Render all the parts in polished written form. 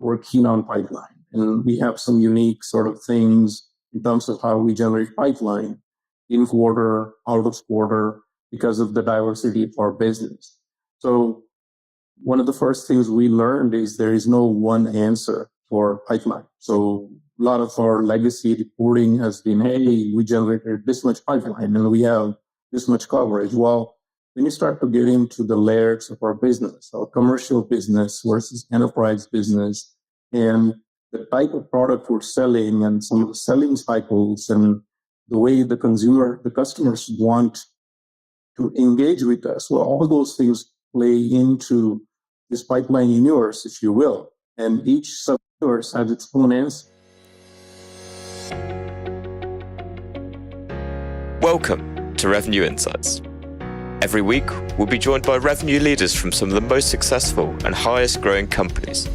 we're keen on pipeline. And we have some unique sort of things in terms of how we generate pipeline in quarter, out of quarter, because of the diversity of our business. So one of the first things we learned is there is no one answer for pipeline. So a lot of our legacy reporting has been, hey, we generated this much pipeline and we have this much coverage. Well, when you start to get into the layers of our business, our commercial business versus enterprise business, and the type of product we're selling and some of the selling cycles and the way the customers want to engage with us, well, all those things play into this pipeline universe, if you will. And each sub-universe has its own answer. Welcome to Revenue Insights. Every week, we'll be joined by revenue leaders from some of the most successful and highest growing companies.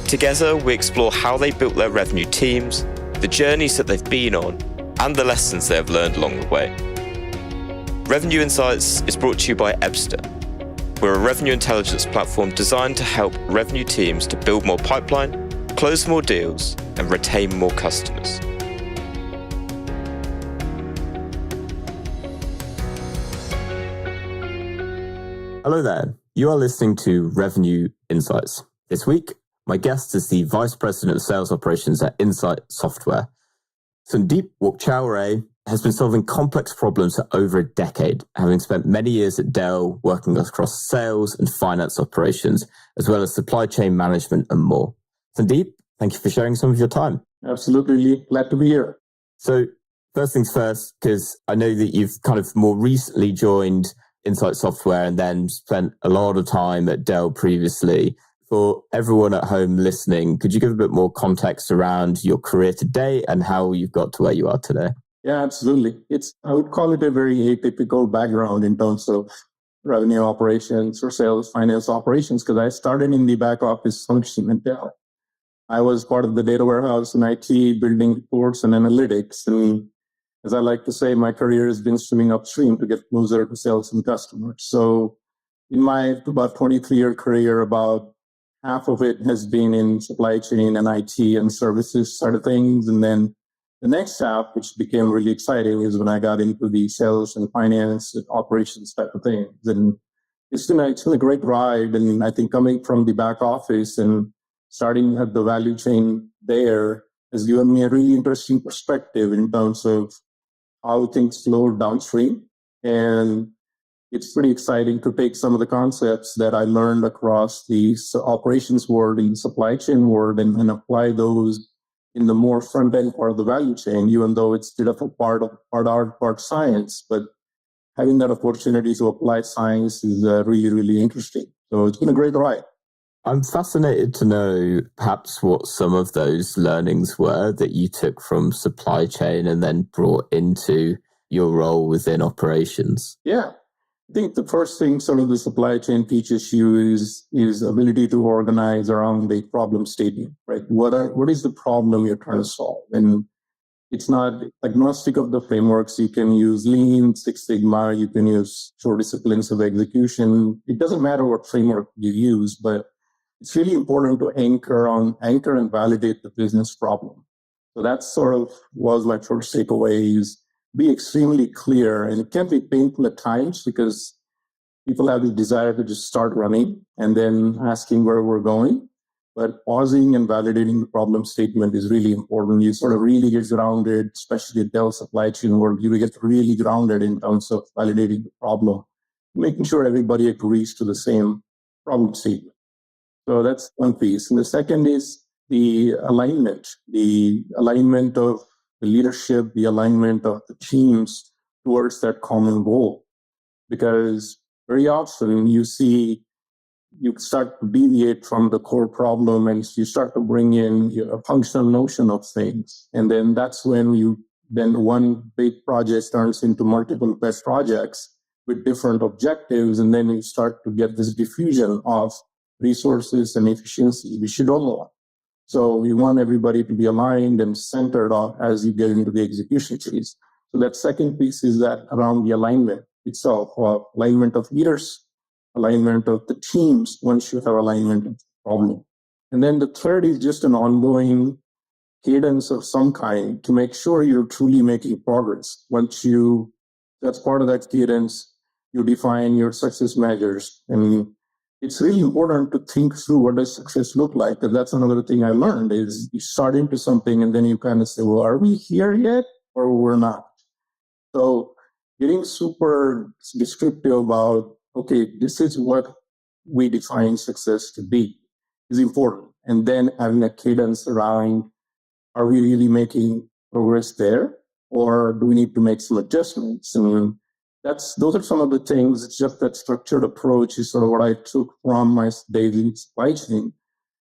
Together, we explore how they built their revenue teams, the journeys that they've been on, and the lessons they have learned along the way. Revenue Insights is brought to you by Ebster. We're a revenue intelligence platform designed to help revenue teams to build more pipeline, close more deals, and retain more customers. Hello there. You are listening to Revenue Insights. This week, my guest is the Vice President of Sales Operations at Insight Software. Sandeep Waghchoure has been solving complex problems for over a decade, having spent many years at Dell working across sales and finance operations, as well as supply chain management and more. Sandeep, thank you for sharing some of your time. Absolutely. Glad to be here. So first things first, because I know that you've kind of more recently joined Insight Software and then spent a lot of time at Dell previously. For everyone at home listening, could you give a bit more context around your career today and how you've got to where you are today? Yeah, absolutely. I would call it a very atypical background in terms of revenue operations or sales finance operations, because I started in the back office function at Dell. I was part of the data warehouse in IT, building reports and analytics. And as I like to say, my career has been swimming upstream to get closer to sales and customers. So in my about 23-year career, about half of it has been in supply chain and IT and services side of things. And then the next half, which became really exciting, is when I got into the sales and finance and operations type of things. And it's been a great ride. And I think coming from the back office and starting at the value chain there has given me a really interesting perspective in terms of how things flow downstream. And it's pretty exciting to take some of the concepts that I learned across the operations world, in the supply chain world, and apply those in the more front-end part of the value chain, even though it's still a part art, part science. But having that opportunity to apply science is really, really interesting. So it's been a great ride. I'm fascinated to know perhaps what some of those learnings were that you took from supply chain and then brought into your role within operations. Yeah. I think the first thing sort of the supply chain teaches you is ability to organize around a problem statement, right? What is the problem you're trying to solve? And it's not agnostic of the frameworks. You can use Lean, Six Sigma, you can use short disciplines of execution. It doesn't matter what framework you use, but it's really important to anchor and validate the business problem. So that sort of was my first takeaway, is be extremely clear. And it can be painful at times because people have the desire to just start running and then asking where we're going. But pausing and validating the problem statement is really important. You sort of really get grounded, especially at Dell supply chain work. You get really grounded in terms of validating the problem, making sure everybody agrees to the same problem statement. So that's one piece. And the second is the alignment of the leadership, the alignment of the teams towards that common goal. Because very often you start to deviate from the core problem and you start to bring in a functional notion of things. And then that's when one big project turns into multiple pet projects with different objectives. And then you start to get this diffusion of resources and efficiency, which you don't want. So we want everybody to be aligned and centered as you get into the execution phase. So that second piece is that around the alignment itself, alignment of leaders, alignment of the teams once you have alignment of the problem. And then the third is just an ongoing cadence of some kind to make sure you're truly making progress. That's part of that cadence, you define your success measures. And it's really important to think through what does success look like. Because that's another thing I learned is you start into something and then you kind of say, well, are we here yet or we're not? So getting super descriptive about, okay, this is what we define success to be is important. And then having a cadence around, are we really making progress there? Or do we need to make some adjustments? And those are some of the things. It's just that structured approach is sort of what I took from my daily supply chain.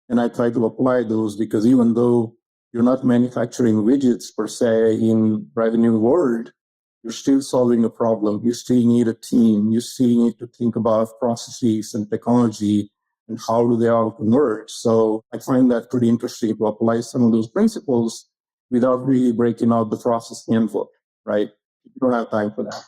And I try to apply those because even though you're not manufacturing widgets per se in revenue world, you're still solving a problem. You still need a team. You still need to think about processes and technology and how do they all converge. So I find that pretty interesting to apply some of those principles without really breaking out the process handbook, right? You don't have time for that.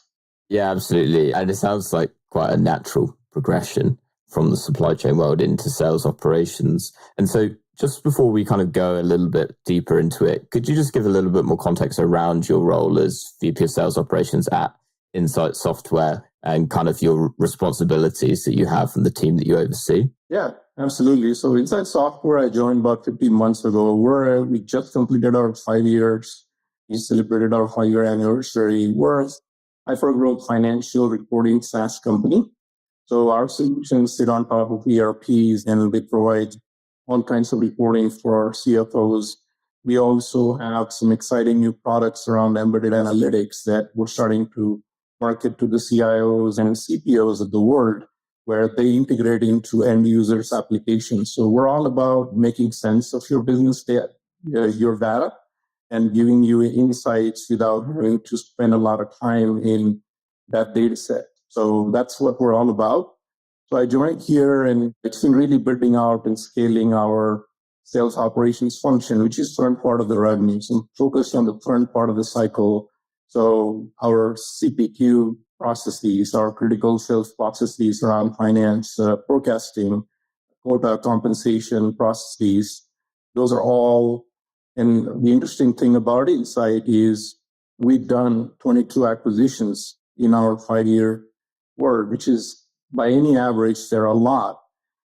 Yeah, absolutely. And it sounds like quite a natural progression from the supply chain world into sales operations. And so just before we kind of go a little bit deeper into it, could you just give a little bit more context around your role as VP of Sales Operations at Insight Software and kind of your responsibilities that you have and the team that you oversee? Yeah, absolutely. So Insight Software, I joined about 15 months ago. We just completed our 5 years. We celebrated our 5-year anniversary. We're a hyper-growth financial reporting SaaS company. So our solutions sit on top of ERPs and they provide all kinds of reporting for our CFOs. We also have some exciting new products around embedded analytics that we're starting to market to the CIOs and CPOs of the world, where they integrate into end users' applications. So we're all about making sense of your business data, your data, and giving you insights without having to spend a lot of time in that data set. So that's what we're all about. So I joined here and it's been really building out and scaling our sales operations function, which is front part of the revenue. So focused on the front part of the cycle. So our CPQ processes, our critical sales processes around finance, forecasting, quota compensation processes, those are all. And the interesting thing about Insight is we've done 22 acquisitions in our 5-year world, which is by any average, there are a lot.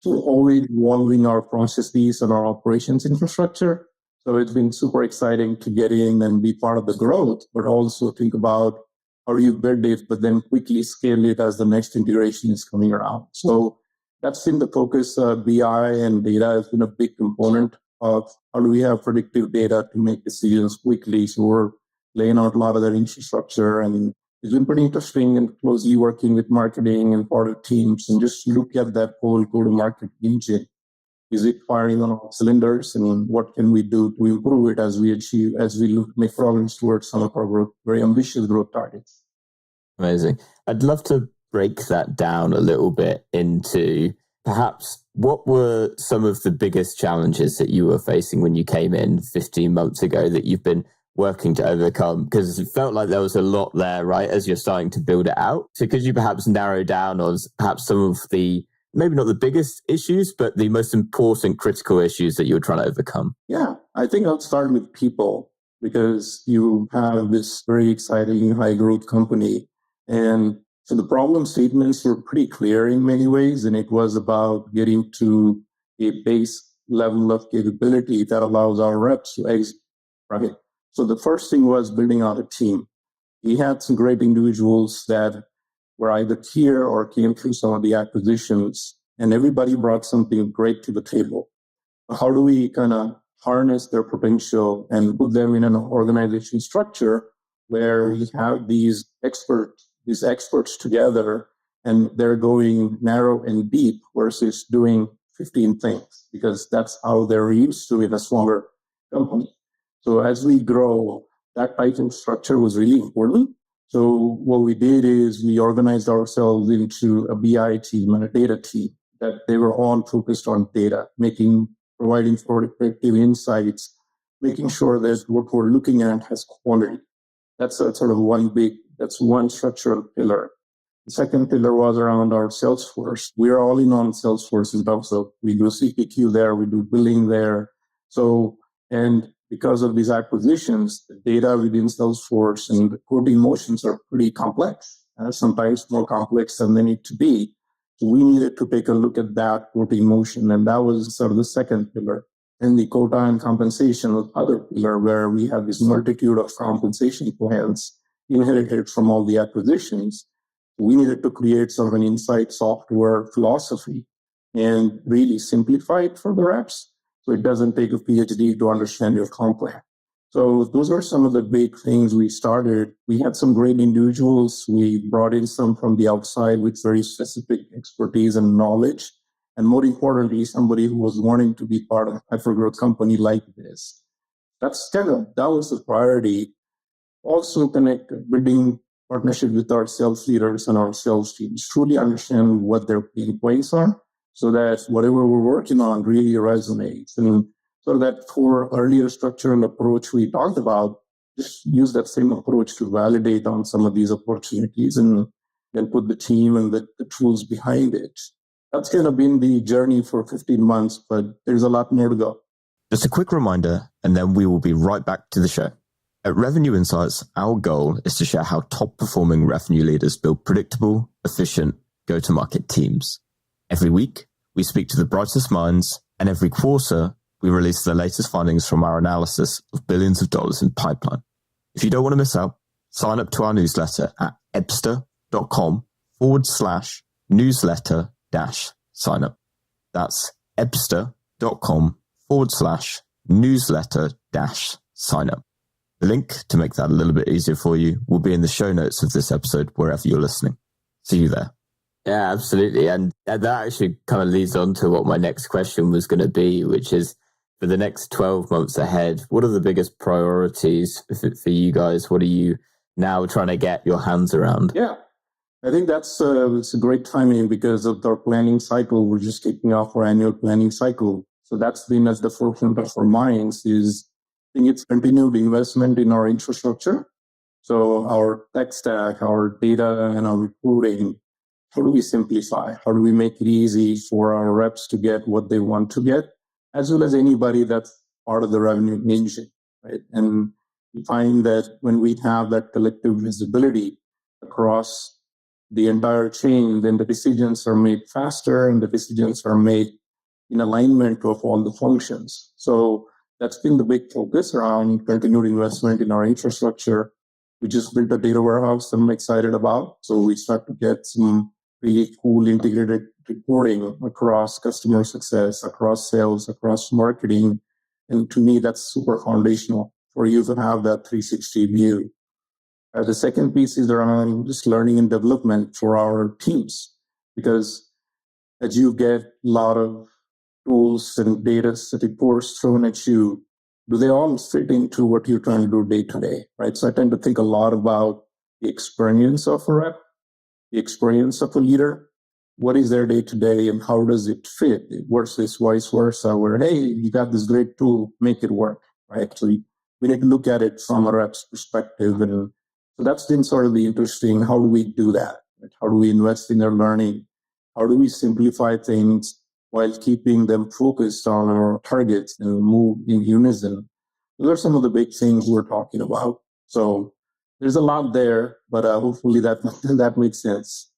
So always evolving our processes and our operations infrastructure. So it's been super exciting to get in and be part of the growth, but also think about how you build it, but then quickly scale it as the next integration is coming around. So that's been the focus. BI and data has been a big component of how do we have predictive data to make decisions quickly. So we're laying out a lot of that infrastructure, and it's been pretty interesting and closely working with marketing and product teams and just look at that whole go-to-market engine. Is it firing on all cylinders, and what can we do to improve it as we make progress towards some of our very ambitious growth targets? Amazing. I'd love to break that down a little bit into perhaps what were some of the biggest challenges that you were facing when you came in 15 months ago that you've been working to overcome? Because it felt like there was a lot there, right, as you're starting to build it out. So could you perhaps narrow down on perhaps some of the, maybe not the biggest issues, but the most important critical issues that you were trying to overcome? Yeah, I think I'll start with people, because you have this very exciting high growth company. And so the problem statements were pretty clear in many ways, and it was about getting to a base level of capability that allows our reps to exit, right? So the first thing was building out a team. We had some great individuals that were either here or came through some of the acquisitions, and everybody brought something great to the table. How do we kind of harness their potential and put them in an organization structure where we have these experts together and they're going narrow and deep versus doing 15 things, because that's how they're used to in a smaller company. So as we grow, that type of structure was really important. So what we did is we organized ourselves into a BI team and a data team that they were all focused on data, providing predictive insights, making sure that what we're looking at has quality. That's one structural pillar. The second pillar was around our Salesforce. We are all in on Salesforce in terms of we do CPQ there, we do billing there. So, and because of these acquisitions, the data within Salesforce and the quoting motions are pretty complex, sometimes more complex than they need to be. So we needed to take a look at that quoting motion, and that was sort of the second pillar. And the quota and compensation was the other pillar, where we have this multitude of compensation plans inherited from all the acquisitions. We needed to create sort of an insight software philosophy and really simplify it for the reps so it doesn't take a PhD to understand your comp plan. So those are some of the big things we started. We had some great individuals. We brought in some from the outside with very specific expertise and knowledge. And more importantly, somebody who was wanting to be part of a hypergrowth company like this. That was the priority. Also building partnership with our sales leaders and our sales teams, truly understand what their pain points are so that whatever we're working on really resonates. And so that for earlier structure and approach we talked about, just use that same approach to validate on some of these opportunities and then put the team and the tools behind it. That's kind of been the journey for 15 months, but there's a lot more to go. Just a quick reminder, and then we will be right back to the show. At Revenue Insights, our goal is to share how top-performing revenue leaders build predictable, efficient, go-to-market teams. Every week, we speak to the brightest minds, and every quarter, we release the latest findings from our analysis of billions of dollars in pipeline. If you don't want to miss out, sign up to our newsletter at ebster.com/newsletter-sign-up. That's ebster.com/newsletter-sign-up. The link to make that a little bit easier for you will be in the show notes of this episode, wherever you're listening. See you there. Yeah, absolutely. And that actually kind of leads on to what my next question was going to be, which is for the next 12 months ahead, what are the biggest priorities for you guys? What are you now trying to get your hands around? Yeah, I think it's a great timing because of our planning cycle. We're just kicking off our annual planning cycle. So that's been at the forefront of our minds is I think it's continued investment in our infrastructure. So our tech stack, our data, and our reporting, how do we simplify? How do we make it easy for our reps to get what they want to get, as well as anybody that's part of the revenue engine, right? And we find that when we have that collective visibility across the entire chain, then the decisions are made faster and the decisions are made in alignment of all the functions. So that's been the big focus around continued investment in our infrastructure. We just built a data warehouse that I'm excited about. So we start to get some really cool integrated reporting across customer success, across sales, across marketing. And to me, that's super foundational for you to have that 360 view. The second piece is around just learning and development for our teams, because as you get a lot of tools and data reports thrown at you, do they all fit into what you're trying to do day to day, right? So I tend to think a lot about the experience of a rep, the experience of a leader. What is their day to day and how does it fit versus vice versa, where, hey, you got this great tool, make it work, right? So we need to look at it from a rep's perspective. And so that's been sort of the interesting, how do we do that? Right? How do we invest in their learning? How do we simplify things while keeping them focused on our targets and move in unison? Those are some of the big things we're talking about. So there's a lot there, but hopefully that makes sense.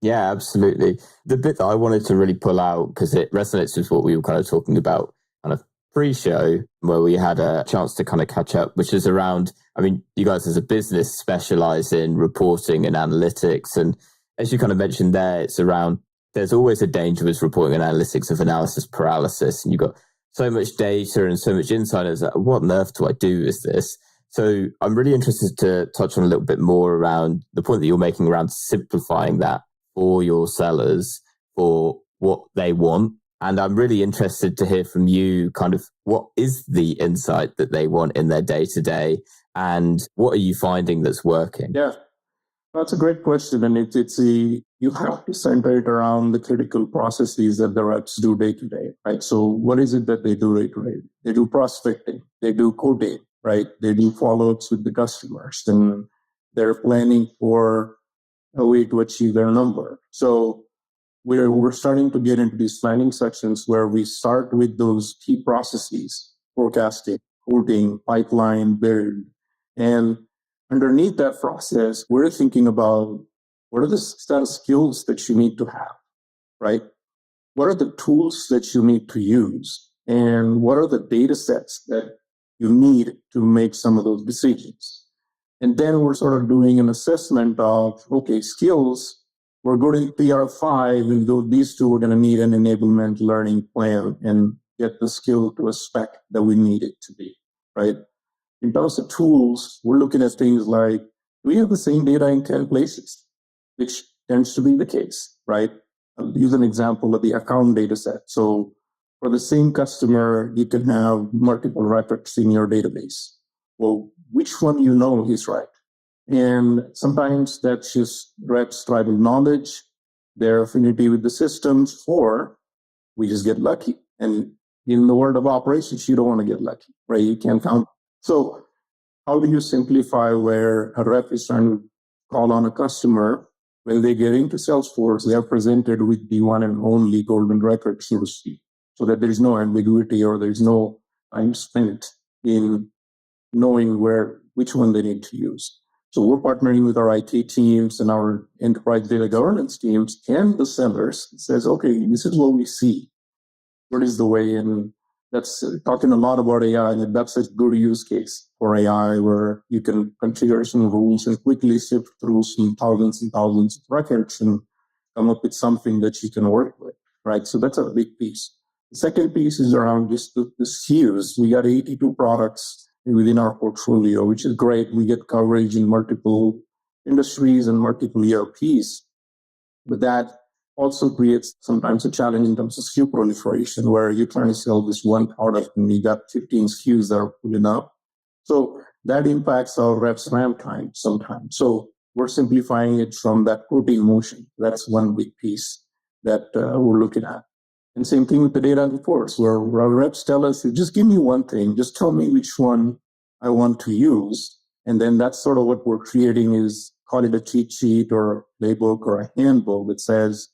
Yeah, absolutely. The bit that I wanted to really pull out, because it resonates with what we were kind of talking about kind of pre-show, where we had a chance to kind of catch up, which is around, I mean, you guys as a business specialize in reporting and analytics. And as you kind of mentioned there, it's around, there's always a danger with reporting and analytics of analysis paralysis. And you've got so much data and so much insight. It's like, what on earth do I do with this? So I'm really interested to touch on a little bit more around the point that you're making around simplifying that for your sellers for what they want. And I'm really interested to hear from you kind of what is the insight that they want in their day-to-day and what are you finding that's working? Yeah, that's a great question. And you have to center it around the critical processes that the reps do day to day, right? So what is it that they do day to day? They do prospecting, they do quoting, right? They do follow-ups with the customers, and they're planning for a way to achieve their number. So we're starting to get into these planning sections where we start with those key processes: forecasting, quoting, pipeline, build. And underneath that process, we're thinking about what are the set of skills that you need to have, right? What are the tools that you need to use? And what are the data sets that you need to make some of those decisions? And then we're sort of doing an assessment of, okay, skills, we're going to PR5, and these two, we're going to need an enablement learning plan and get the skill to a spec that we need it to be, right? In terms of tools, we're looking at things like, do we have the same data in 10 places? Which tends to be the case, right? I'll use an example of the account data set. So for the same customer, you can have multiple records in your database. Well, which one you know is right? And sometimes that's just reps' tribal knowledge, their affinity with the systems, or we just get lucky. And in the world of operations, you don't want to get lucky, right? You can't count. So how do you simplify where a rep is trying to call on a customer? When they get into Salesforce, they are presented with the one and only golden record, so to speak, so that there is no ambiguity or there is no time spent in knowing which one they need to use. So we're partnering with our IT teams and our enterprise data governance teams and the sellers. It says, okay, this is what we see. What is the way? And that's talking a lot about AI, and that's a good use case for AI where you can configure some rules and quickly sift through some thousands and thousands of records and come up with something that you can work with, right? So that's a big piece. The second piece is around just the SKUs. We got 82 products within our portfolio, which is great. We get coverage in multiple industries and multiple ERPs. But that also creates sometimes a challenge in terms of SKU proliferation, where you're trying to sell this one product and you got 15 SKUs that are pulling up. So that impacts our reps ramp time sometimes. So we're simplifying it from that quoting motion. That's one big piece that we're looking at. And same thing with the data reports, where our reps tell us, just give me one thing, just tell me which one I want to use. And then that's sort of what we're creating is, call it a cheat sheet or a playbook or a handbook that says,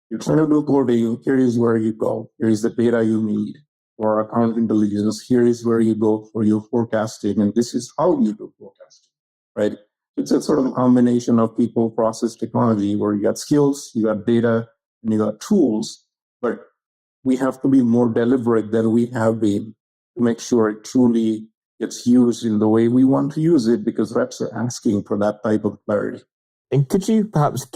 you're trying to do coding, here is where you go. Here is the data you need for account intelligence. Here is where you go for your forecasting. And this is how you do forecasting, right? It's a sort of a combination of people, process, technology, where you got skills, you got data, and you got tools. But we have to be more deliberate than we have been to make sure it truly gets used in the way we want to use it, because reps are asking for that type of clarity. And could you perhaps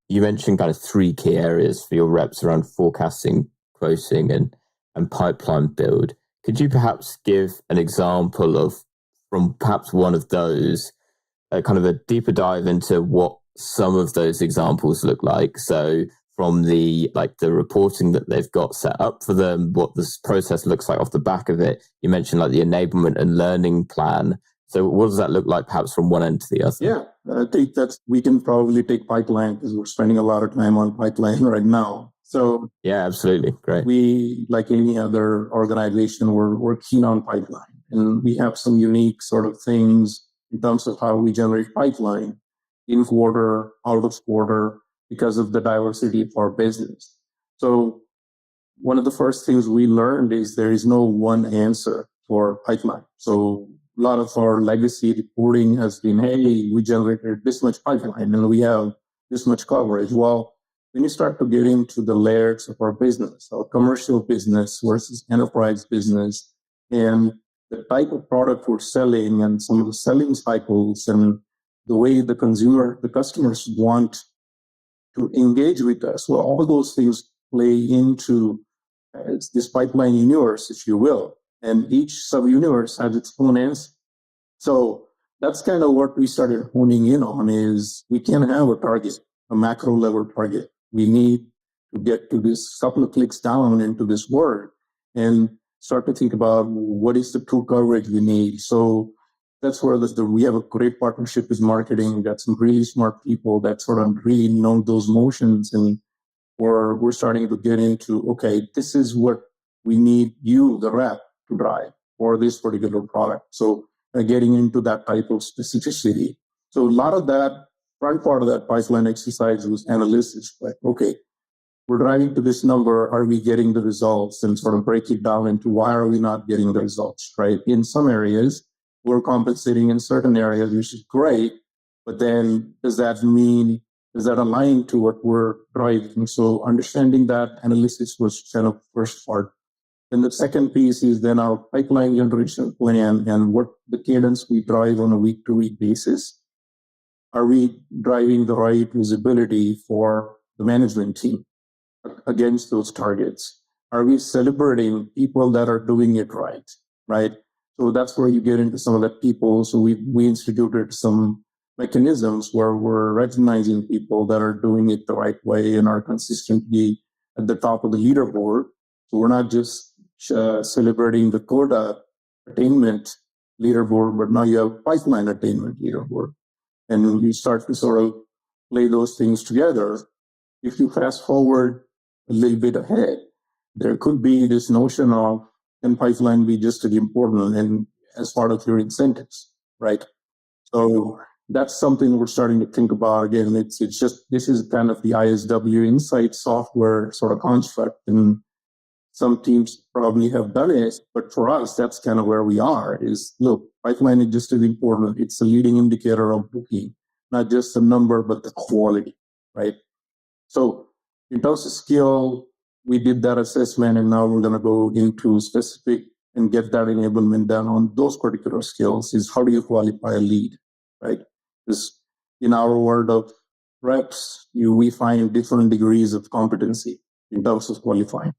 you mentioned kind of three key areas for your reps around forecasting, quoting, and pipeline build. Could you perhaps give an example of, from perhaps one of those, kind of a deeper dive into what some of those examples look like? So from the reporting that they've got set up for them, what this process looks like off the back of it. You mentioned like the enablement and learning plan. So what does that look like perhaps from one end to the other? Yeah, I think we can probably take pipeline, because we're spending a lot of time on pipeline right now. So yeah, absolutely. Great. We, like any other organization, we're keen on pipeline. And we have some unique sort of things in terms of how we generate pipeline in quarter, out of quarter, because of the diversity of our business. So one of the first things we learned is there is no one answer for pipeline. So a lot of our legacy reporting has been, hey, we generated this much pipeline and we have this much coverage. Well, when you start to get into the layers of our business, our commercial business versus enterprise business, and the type of product we're selling and some of the selling cycles and the way the customers want to engage with us, well, all of those things play into this pipeline universe, if you will. And each sub-universe has its own answer. So that's kind of what we started honing in on, is we can't have a target, a macro level target. We need to get to this couple of clicks down into this word and start to think about what is the true coverage we need. So that's where we have a great partnership with marketing. We've got some really smart people that sort of really know those motions, and we're starting to get into, okay, this is what we need you, the rep, to drive for this particular product. So getting into that type of specificity. So a lot of that front part of that pipeline exercise was analysis. Like, okay, we're driving to this number. Are we getting the results? And sort of break it down into why are we not getting the results, right? In some areas, we're compensating in certain areas, which is great. But then does that align to what we're driving? So understanding that analysis was kind of first part. Then the second piece is then our pipeline generation plan and what the cadence we drive on a week-to-week basis. Are we driving the right visibility for the management team against those targets? Are we celebrating people that are doing it right? Right. So that's where you get into some of the people. So we instituted some mechanisms where we're recognizing people that are doing it the right way and are consistently at the top of the leaderboard. So we're not just celebrating the quota attainment leaderboard, but now you have pipeline attainment leaderboard. And you start to sort of play those things together. If you fast forward a little bit ahead, there could be this notion of, can pipeline be just as important and as part of your incentives, right? So that's something we're starting to think about. Again, it's just, this is kind of the ISW insight software sort of construct, and some teams probably have done it, but for us, that's kind of where we are, is look, pipeline is just as important. It's a leading indicator of booking, not just the number, but the quality, right? So in terms of skill, we did that assessment, and now we're going to go into specific and get that enablement done on those particular skills. Is how do you qualify a lead, right? Because in our world of reps, we find different degrees of competency in terms of qualifying.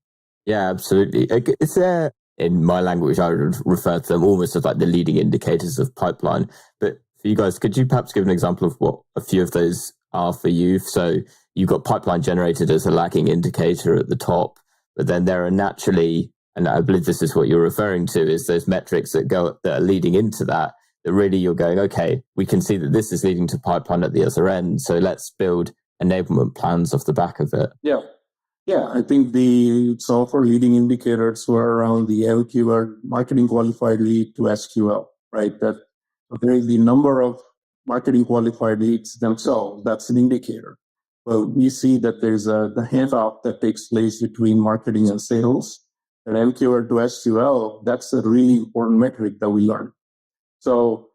Yeah, absolutely. Is there, in my language, I would refer to them almost as like the leading indicators of pipeline. But for you guys, could you perhaps give an example of what a few of those are for you? So you've got pipeline generated as a lagging indicator at the top, but then there are naturally, and I believe this is what you're referring to, is those metrics that are leading into that really you're going, okay, we can see that this is leading to pipeline at the other end. So let's build enablement plans off the back of it. Yeah, I think the software leading indicators were around the MQL, marketing qualified lead to SQL, right? That there is the number of marketing qualified leads themselves. That's an indicator. But we see that there's the handoff that takes place between marketing and sales. And MQL to SQL, that's a really important metric that we learn. So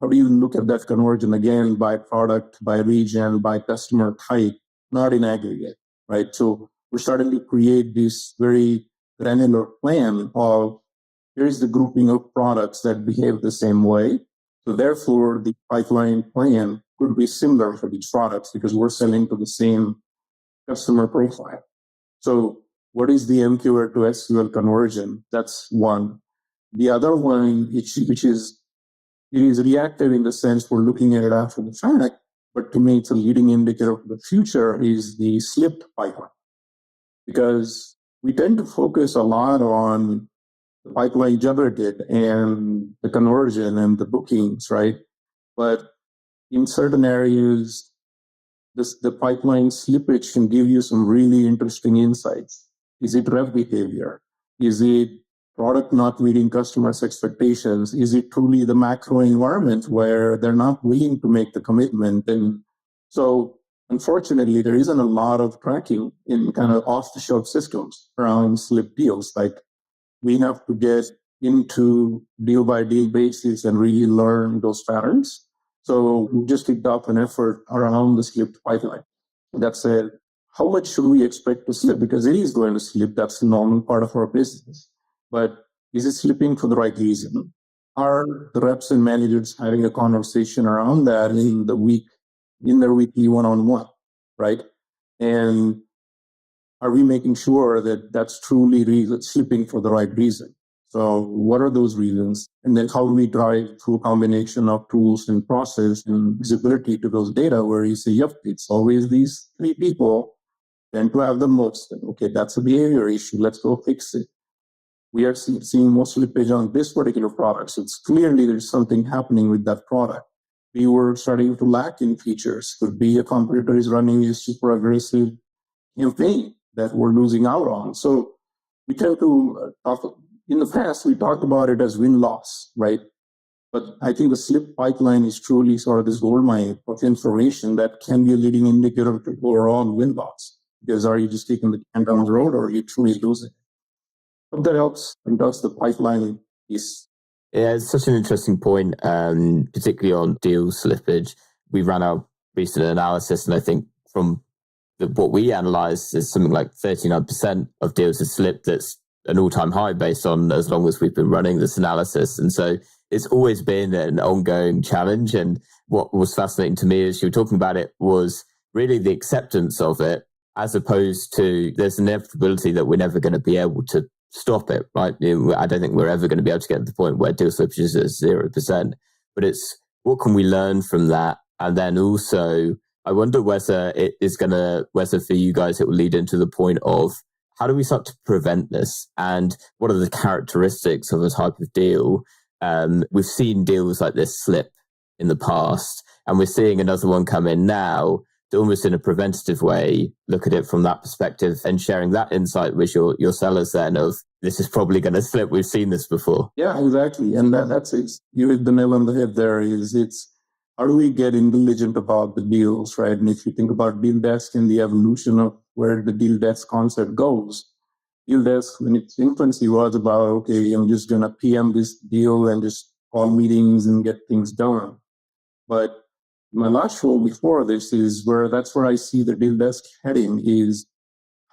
how do you look at that conversion again by product, by region, by customer type, not in aggregate, right? So we're starting to create this very granular plan of here's the grouping of products that behave the same way. So therefore, the pipeline plan could be similar for these products because we're selling to the same customer profile. So what is the MQL to SQL conversion? That's one. The other one, which is, it is reactive in the sense we're looking at it after the fact, but to me, it's a leading indicator for the future, is the slipped pipeline. Because we tend to focus a lot on the pipeline generated and the conversion and the bookings, right? But in certain areas, the pipeline slippage can give you some really interesting insights. Is it rep behavior? Is it product not meeting customers' expectations? Is it truly the macro environment where they're not willing to make the commitment? And so unfortunately, there isn't a lot of tracking in kind of off-the-shelf systems around slip deals. Like we have to get into deal-by-deal basis and really learn those patterns. So we just kicked off an effort around the slipped pipeline. That said, how much should we expect to slip? Because it is going to slip. That's the normal part of our business. But is it slipping for the right reason? Are the reps and managers having a conversation around that in their weekly one-on-one, right? And are we making sure that that's truly slipping for the right reason? So what are those reasons? And then how do we drive through a combination of tools and process and visibility to those data where you say, yep, it's always these three people tend to have the most. Okay, that's a behavior issue. Let's go fix it. We are seeing more slippage on this particular product. So it's clearly there's something happening with that product. We were starting to lack in features. Could be a competitor is running a super aggressive campaign that we're losing out on. So we tend to talk, in the past, we talked about it as win-loss, right? But I think the slip pipeline is truly sort of this goldmine of information that can be a leading indicator to overall win loss. Because are you just taking the can down the road or are you truly losing? But that helps and does the pipeline piece. Yeah, it's such an interesting point, particularly on deal slippage. We ran our recent analysis, and I think from what we analysed is something like 39% of deals have slipped. That's an all-time high based on as long as we've been running this analysis. And so it's always been an ongoing challenge. And what was fascinating to me as you were talking about it was really the acceptance of it, as opposed to there's an inevitability that we're never going to be able to stop it, right? I don't think we're ever going to be able to get to the point where deal slippage is at 0%, but it's what can we learn from that? And then also, I wonder whether it is going to, whether for you guys it will lead into the point of how do we start to prevent this? And what are the characteristics of a type of deal? We've seen deals like this slip in the past, and we're seeing another one come in now to almost in a preventative way look at it from that perspective and sharing that insight with your sellers then of this is probably going to slip. We've seen this before. Yeah, exactly. And that's it. You hit the nail on the head there. It's how do we get intelligent about the deals, right? And if you think about deal desk and the evolution of where the deal desk concept goes, deal desk in its infancy was about, okay, I'm just going to PM this deal and just call meetings and get things done. But my last role before this is that's where I see the deal desk heading is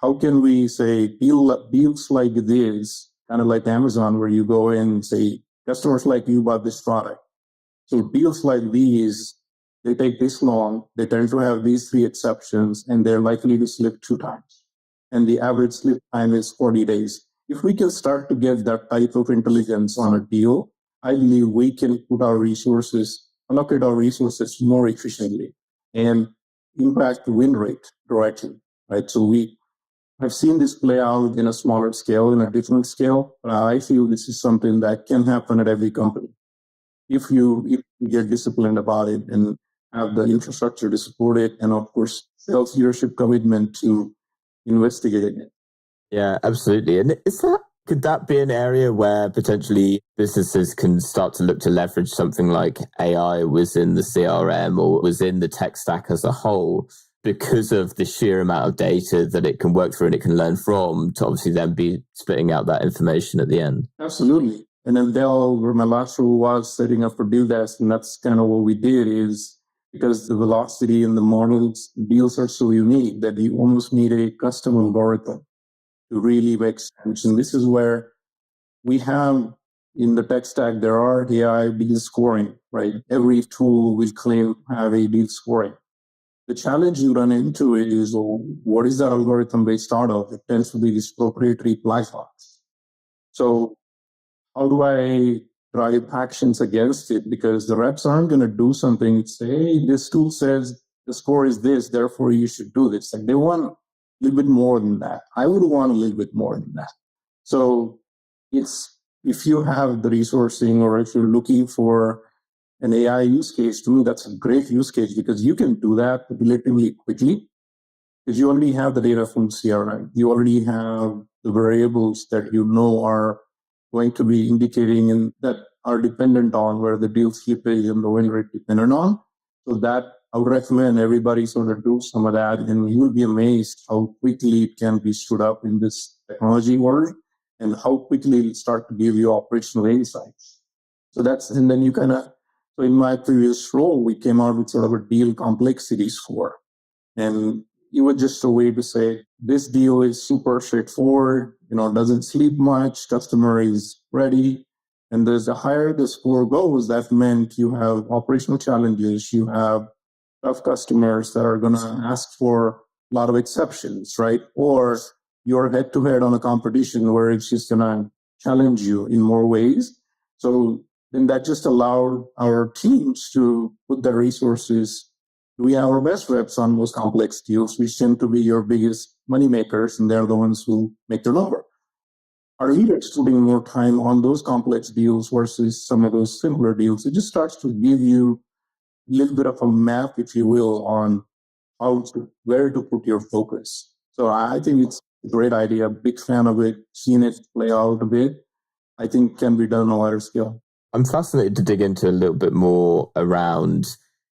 how can we say deals like this, kind of like Amazon, where you go in and say, customers like you bought this product. So deals like these, they take this long, they tend to have these 3 exceptions, and they're likely to slip 2 times. And the average slip time is 40 days. If we can start to get that type of intelligence on a deal, I believe we can allocate our resources more efficiently and impact the win rate directly, right? So I've seen this play out in a smaller scale, in a different scale, but I feel this is something that can happen at every company. If you get disciplined about it and have the infrastructure to support it, and of course, sales leadership commitment to investigating it. Yeah, absolutely. And could that be an area where potentially businesses can start to look to leverage something like AI within the CRM or within the tech stack as a whole, because of the sheer amount of data that it can work through and it can learn from, to obviously then be spitting out that information at the end? Absolutely. And then where my last role was setting up for deal desk, and that's kind of what we did is because the velocity and the models, deals are so unique that you almost need a custom algorithm to really make sense. And this is where we have in the tech stack, there are AI deal scoring, right? Every tool will claim to have a deal scoring. The challenge you run into is, what is the algorithm based out of? It tends to be this proprietary black box. So how do I drive actions against it? Because the reps aren't going to do something and say, hey, this tool says the score is this, therefore you should do this. Like they want a little bit more than that. I would want a little bit more than that. So if you have the resourcing or if you're looking for an AI use case, to me, that's a great use case because you can do that relatively quickly because you already have the data from CRM. You already have the variables that you know are going to be indicating and that are dependent on where the deal slippage and the win rate dependent on. So that I would recommend everybody sort of do some of that, and you will be amazed how quickly it can be stood up in this technology world and how quickly it'll start to give you operational insights. So and then you so in my previous role, we came out with sort of a deal complexity score. And it was just a way to say, this deal is super straightforward, doesn't sleep much, customer is ready. And the higher the score goes, that meant you have operational challenges, you have tough customers that are going to ask for a lot of exceptions, right? Or you're head to head on a competition where it's just going to challenge you in more ways. So then that just allowed our teams to put their resources. We have our best reps on those complex deals, which tend to be your biggest money makers, and they're the ones who make their number. Our leaders putting more time on those complex deals versus some of those simpler deals. It just starts to give you a little bit of a map, if you will, on where to put your focus. So I think it's a great idea. Big fan of it. Seen it play out a bit. I think can be done on a wider scale. I'm fascinated to dig into a little bit more around,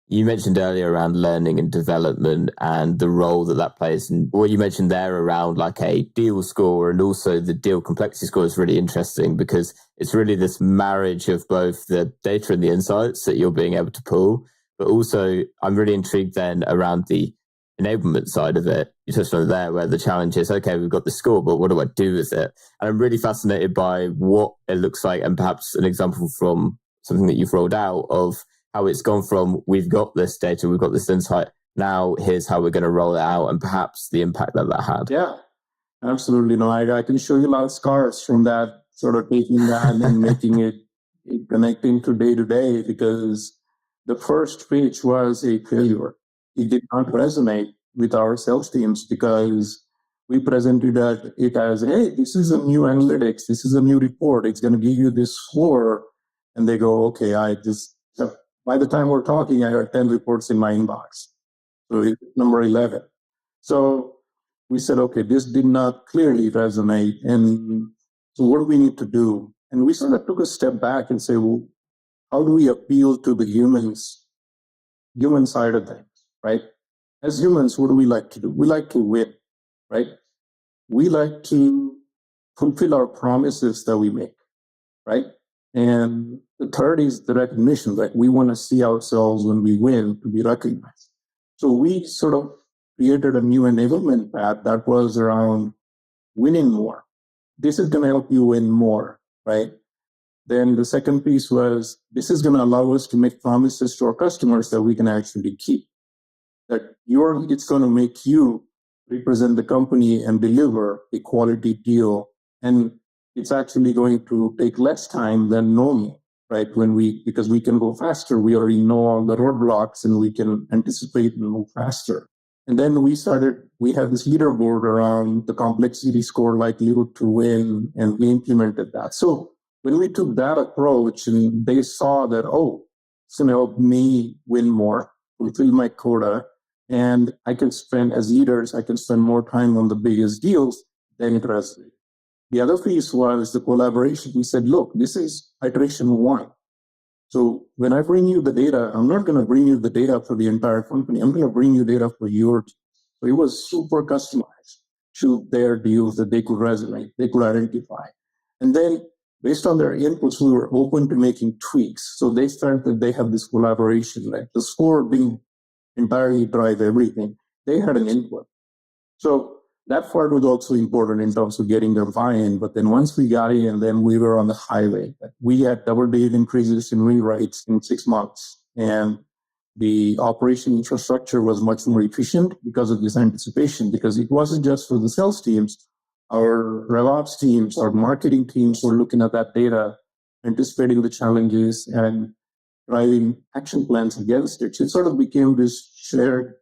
you mentioned earlier around learning and development and the role that plays. And what you mentioned there around like a deal score and also the deal complexity score is really interesting because it's really this marriage of both the data and the insights that you're being able to pull. But also, I'm really intrigued then around the enablement side of it. You touched on it there where the challenge is, okay, we've got the score, but what do I do with it? And I'm really fascinated by what it looks like and perhaps an example from something that you've rolled out of how it's gone from we've got this data, we've got this insight, now here's how we're going to roll it out and perhaps the impact that had. Yeah, absolutely. No, I can show you a lot of scars from that, sort of taking that and making it connecting to day because the first pitch was a failure. It did not resonate with our sales teams because we presented it as, hey, this is a new analytics, this is a new report, it's going to give you this score. And they go, okay, by the time we're talking, I have 10 reports in my inbox. So it's number 11. So we said, okay, this did not clearly resonate. And so what do we need to do? And we sort of took a step back and say, well, how do we appeal to the human side of things, right? As humans, what do we like to do? We like to win, right? We like to fulfill our promises that we make, right? And the third is the recognition, that we want to see ourselves when we win to be recognized. So we sort of created a new enablement path that was around winning more. This is going to help you win more, right? Then the second piece was, this is going to allow us to make promises to our customers that we can actually keep. That it's going to make you represent the company and deliver a quality deal. And it's actually going to take less time than normal, right? Because we can go faster, we already know all the roadblocks and we can anticipate and move faster. And then we had this leaderboard around the complexity score likelihood to win, and we implemented that. So when we took that approach and they saw that, oh, it's going to help me win more, fulfill my quota, and as leaders, I can spend more time on the biggest deals, then it resonated. The other piece was the collaboration. We said, look, this is iteration 1. So when I bring you the data, I'm not going to bring you the data for the entire company. I'm going to bring you data for your team. So it was super customized to their deals that they could resonate, they could identify. And then based on their inputs, we were open to making tweaks. So they have this collaboration, like the score didn't entirely drive everything. They had an input. So that part was also important in terms of getting their buy-in. But then once we got in, then we were on the highway. We had double-digit increases in rewrites in 6 months. And the operation infrastructure was much more efficient because of this anticipation, because it wasn't just for the sales teams. Our RevOps teams, our marketing teams were looking at that data, anticipating the challenges and driving action plans against it. It sort of became this shared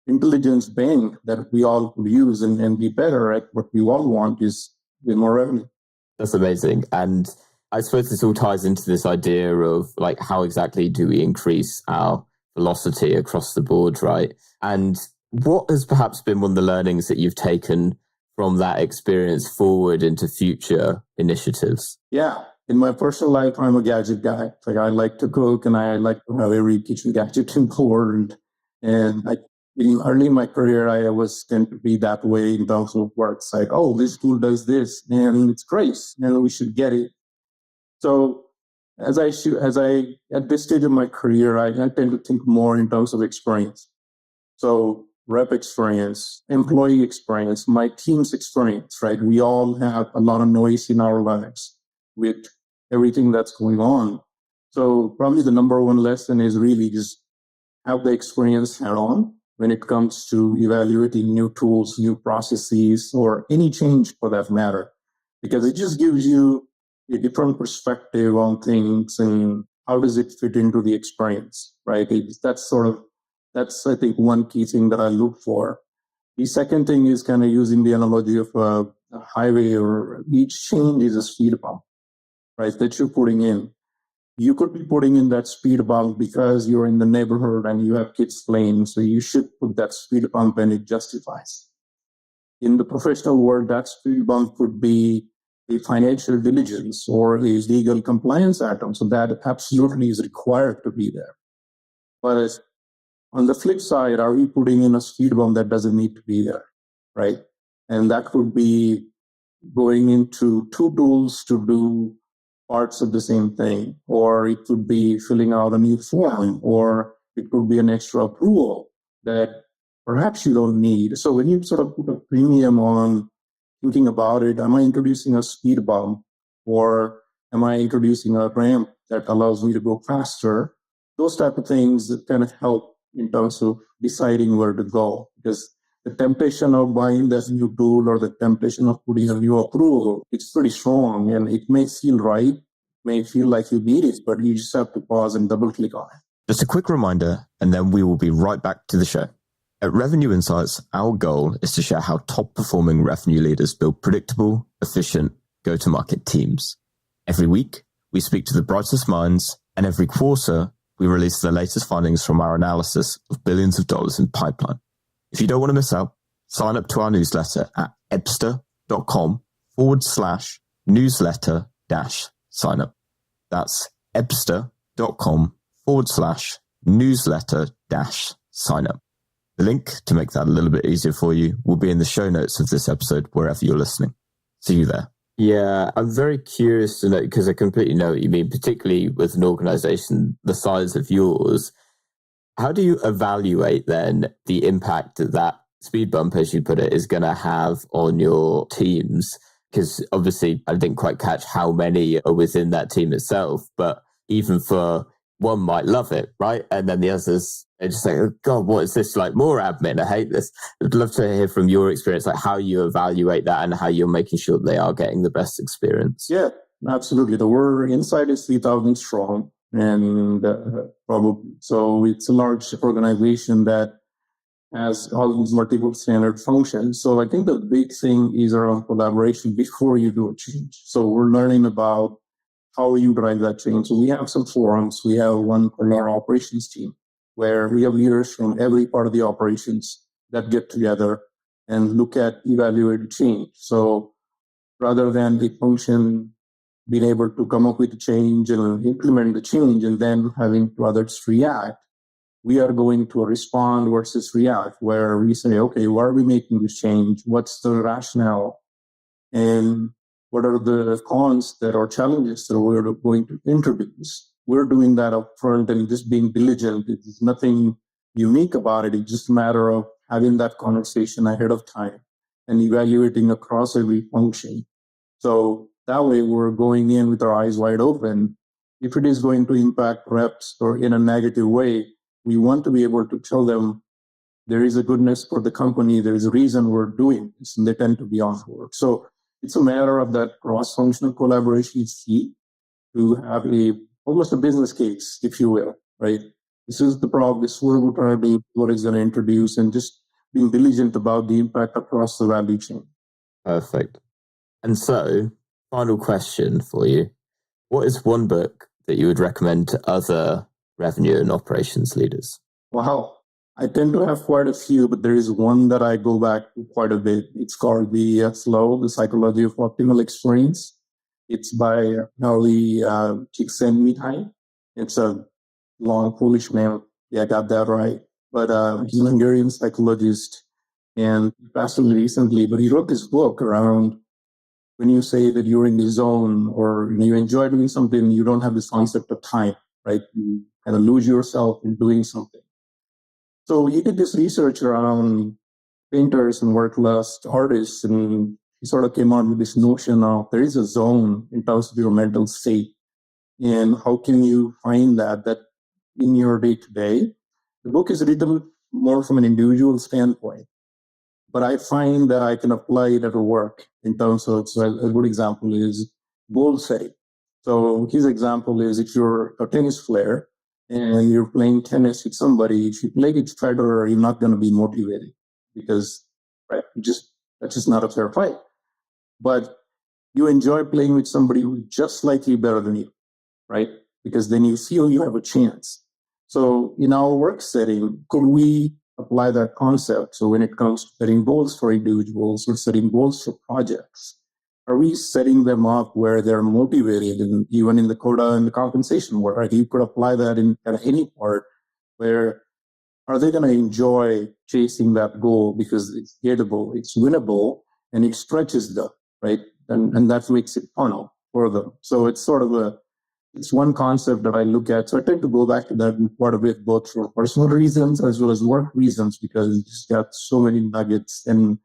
intelligence bank that we all could use and be better at what we all want is with more revenue. That's amazing. And I suppose this all ties into this idea of like, how exactly do we increase our velocity across the board, right? And what has perhaps been one of the learnings that you've taken from that experience forward into future initiatives? Yeah. In my personal life, I'm a gadget guy. Like I like to cook and I like to have every kitchen gadget in the world. And early in my career, I always tend to be that way in terms of work. It's like, oh, this tool does this and it's great and we should get it. So at this stage of my career, I tend to think more in terms of experience. So rep experience, employee experience, my team's experience, right? We all have a lot of noise in our lives with everything that's going on. So probably the number one lesson is really just have the experience head on when it comes to evaluating new tools, new processes, or any change for that matter, because it just gives you a different perspective on things and how does it fit into the experience, right? That's I think one key thing that I look for. The second thing is kind of using the analogy of a highway, or each change is a speed bump, right, that you're putting in. You could be putting in that speed bump because you're in the neighborhood and you have kids playing, so you should put that speed bump and it justifies. In the professional world, that speed bump could be a financial diligence or a legal compliance item. So that absolutely is required to be there. But on the flip side, are we putting in a speed bump that doesn't need to be there, right? And that could be going into two tools to do parts of the same thing, or it could be filling out a new form, or it could be an extra approval that perhaps you don't need. So when you sort of put a premium on thinking about it, am I introducing a speed bump, or am I introducing a ramp that allows me to go faster? Those type of things that kind of help in terms of deciding where to go, because the temptation of buying this new tool or the temptation of putting a new approval, it's pretty strong, and it may feel right, may feel like you need it, but you just have to pause and double click on it. Just a quick reminder, and then we will be right back to the show. At Revenue Insights, our goal is to share how top-performing revenue leaders build predictable, efficient go-to-market teams. Every week, we speak to the brightest minds, and every quarter, we release the latest findings from our analysis of billions of dollars in pipeline. If you don't want to miss out, sign up to our newsletter at ebster.com/newsletter-sign up. That's ebster.com/newsletter-sign up. The link to make that a little bit easier for you will be in the show notes of this episode, wherever you're listening. See you there. Yeah, I'm very curious to know, because I completely know what you mean, particularly with an organization the size of yours. How do you evaluate then the impact that speed bump, as you put it, is going to have on your teams? Because obviously I didn't quite catch how many are within that team itself, but even for one might love it, right? And then the others, they just say, oh God, what is this? Like, more admin, I hate this. I'd love to hear from your experience, like how you evaluate that and how you're making sure they are getting the best experience. Yeah, absolutely. The word inside is 3,000 strong, and probably, so it's a large organization that has all these multiple standard functions. So I think the big thing is around collaboration before you do a change. So we're learning about how you drive that change. So we have some forums. We have one called our operations team, where we have leaders from every part of the operations that get together and look at evaluated change. So rather than the function being able to come up with a change and implement the change and then having others react, we are going to respond versus react, where we say, okay, why are we making this change? What's the rationale? And what are the cons that are challenges that we're going to introduce? We're doing that up front and just being diligent. There's nothing unique about it. It's just a matter of having that conversation ahead of time and evaluating across every function. So that way we're going in with our eyes wide open. If it is going to impact reps or in a negative way, we want to be able to tell them there is a goodness for the company. There is a reason we're doing this, and they tend to be on board. So it's a matter of that cross-functional collaboration is key to have almost a business case, if you will, right? This is the problem. This is what we're trying to do, what it's going to introduce, and just being diligent about the impact across the value chain. Perfect. And so, final question for you. What is one book that you would recommend to other revenue and operations leaders? Wow. I tend to have quite a few, but there is one that I go back to quite a bit. It's called The Flow, The Psychology of Optimal Experience. It's by Harley Csikszentmihalyi. It's a long Polish name. Yeah, I got that right. But he's a Hungarian psychologist, and he passed away recently, but he wrote this book around when you say that you're in the zone or you enjoy doing something, you don't have this concept of time, right? You kind of lose yourself in doing something. So he did this research around painters and work-lust artists, and he sort of came out with this notion of there is a zone in terms of your mental state. And how can you find that in your day-to-day? The book is written more from an individual standpoint, but I find that I can apply it at work in terms of, so a good example is goal setting. So his example is if you're a tennis player, and you're playing tennis with somebody, if you play with Federer, you're not going to be motivated because, right, that's just not a fair fight. But you enjoy playing with somebody who's just slightly better than you, right? Because then you feel you have a chance. So in our work setting, could we apply that concept? So when it comes to setting goals for individuals or setting goals for projects, are we setting them up where they're motivated, and even in the quota and the compensation work, right? You could apply that in kind of any part where are they going to enjoy chasing that goal because it's gettable, it's winnable, and it stretches them, right? And that makes it fun for them. So it's sort of it's one concept that I look at. So I tend to go back to that quite a bit, both for personal reasons as well as work reasons, because it's got so many nuggets. And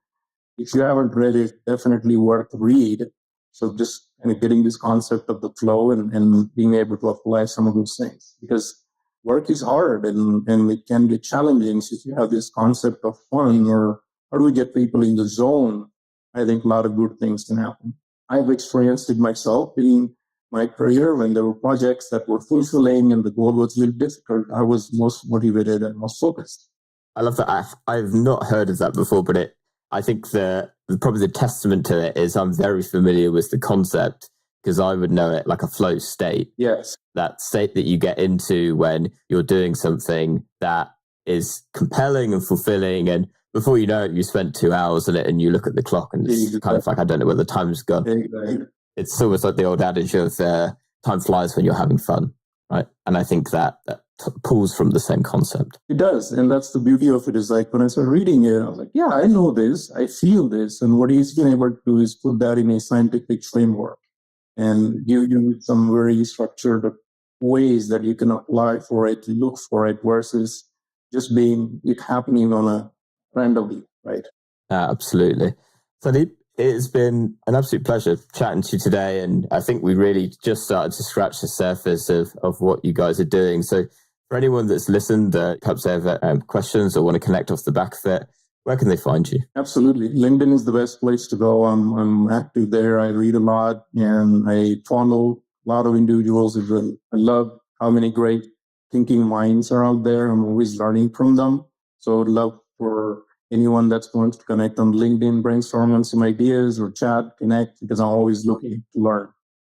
if you haven't read it, definitely worth read. So just kind of getting this concept of the flow and being able to apply some of those things, because work is hard and it can be challenging. So if you have this concept of fun, or how do we get people in the zone, I think a lot of good things can happen. I've experienced it myself in my career when there were projects that were fulfilling and the goal was really difficult. I was most motivated and most focused. I love that. I've not heard of that before, but I think probably the testament to it is I'm very familiar with the concept, because I would know it like a flow state. Yes. That state that you get into when you're doing something that is compelling and fulfilling, and before you know it, you spent 2 hours on it and you look at the clock and it's kind of like, I don't know where the time's gone. Exactly. It's almost like the old adage of time flies when you're having fun, right? And I think that pulls from the same concept. It does. And that's the beauty of it, is like when I started reading it, I was like, yeah, I know this, I feel this. And what he's been able to do is put that in a scientific framework and give you some very structured ways that you can apply for it, look for it, versus just being it happening on a randomly, right? Absolutely. Sandeep, it's been an absolute pleasure chatting to you today. And I think we really just started to scratch the surface of what you guys are doing. So for anyone that's listened, perhaps they have questions or want to connect off the back of it, where can they find you? Absolutely. LinkedIn is the best place to go. I'm active there. I read a lot and I follow a lot of individuals. I love how many great thinking minds are out there. I'm always learning from them. So I'd love for anyone that's going to connect on LinkedIn, brainstorm on some ideas or chat, connect, because I'm always looking to learn.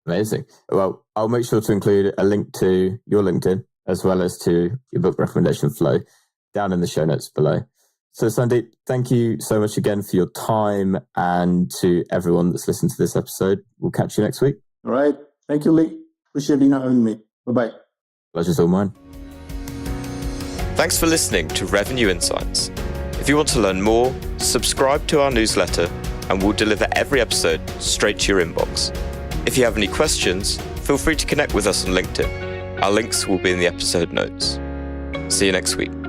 Amazing. Well, I'll make sure to include a link to your LinkedIn as well as to your book recommendation flow down in the show notes below. So Sandeep, thank you so much again for your time, and to everyone that's listened to this episode. We'll catch you next week. All right. Thank you, Lee. Appreciate you having me. Bye-bye. Pleasure's all mine. Thanks for listening to Revenue Insights. If you want to learn more, subscribe to our newsletter and we'll deliver every episode straight to your inbox. If you have any questions, feel free to connect with us on LinkedIn. Our links will be in the episode notes. See you next week.